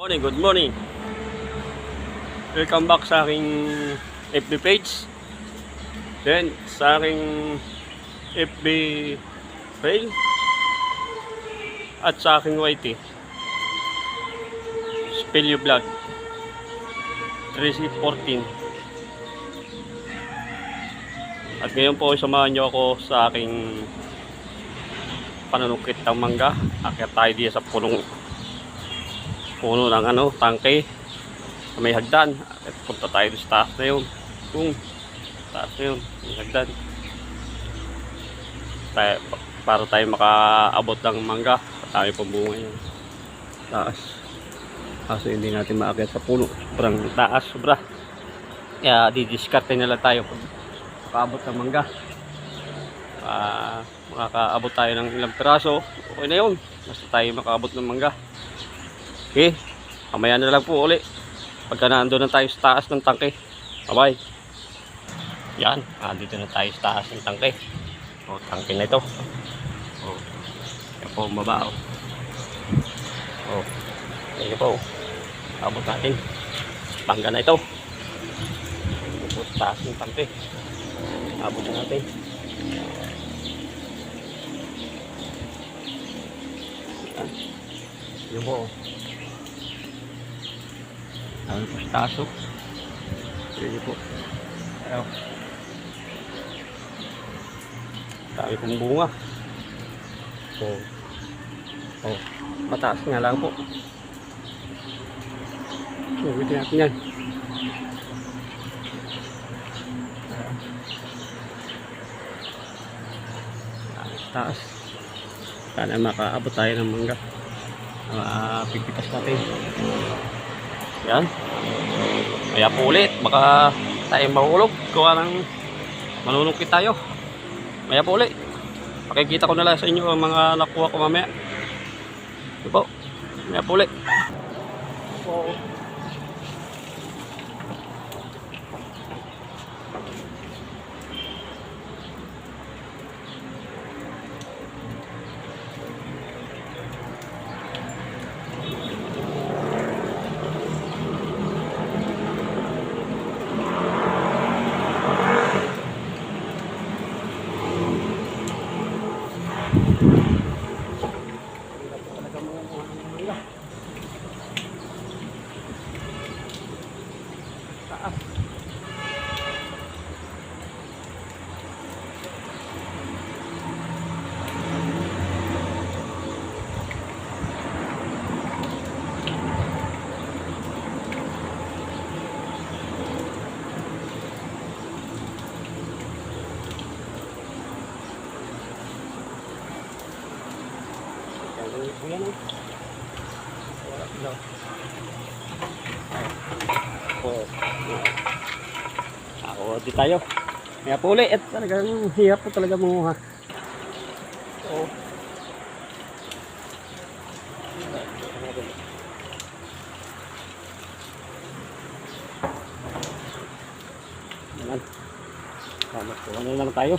Morning, good morning. Welcome back sa aking FB page. Then sa aking FB fail at sa aking YT Spelyo Vlog 3C14. At ngayon po samahan nyo ako sa aking panunukit ng mangga. Akyat tayo diya sa puno ng tangke na may hagdan. At punta tayo sa taas na yun. Taas na yun, may hagdan. Para tayo makaabot ng mangga. Tayo pang bunga yun. Taas. Kaso hindi natin maakyat sa puno. Sobrang taas, sobra. Kaya didiskarte na lang tayo pag makaabot ng mangga. Makakaabot tayo ng ilang piraso. Okay na yun. Basta tayo makaabot ng mangga. Okay, mamaya na lang po uli pagka naandun na tayo sa taas ng tangke. Bye bye. Yan, dito na tayo sa taas ng tangke. Tangke na ito. Yan po mababa. Yan po, abot natin bangga na ito. Yan po sa taas ng tangke. Abot na natin. Yan po. Dami po sa taso. Pwede po. Ayaw. Dami pong bunga. Mataas nga lang po. Pwede natin yan. Taas. Sana makaabot tayo ng mangga. Pipitas natin. Yan. Kaya po ulit, baka tayo mahulog. Gawa ng manunungkit tayo. Kaya po ulit, pakikita ko na lang sa inyo ang mga nakuha ko mamaya. Ito po. Kaya po ulit. Ako di tayo. Kaya po ulit, talagang hirap po talaga munguha. Ayan. Ano lang tayo.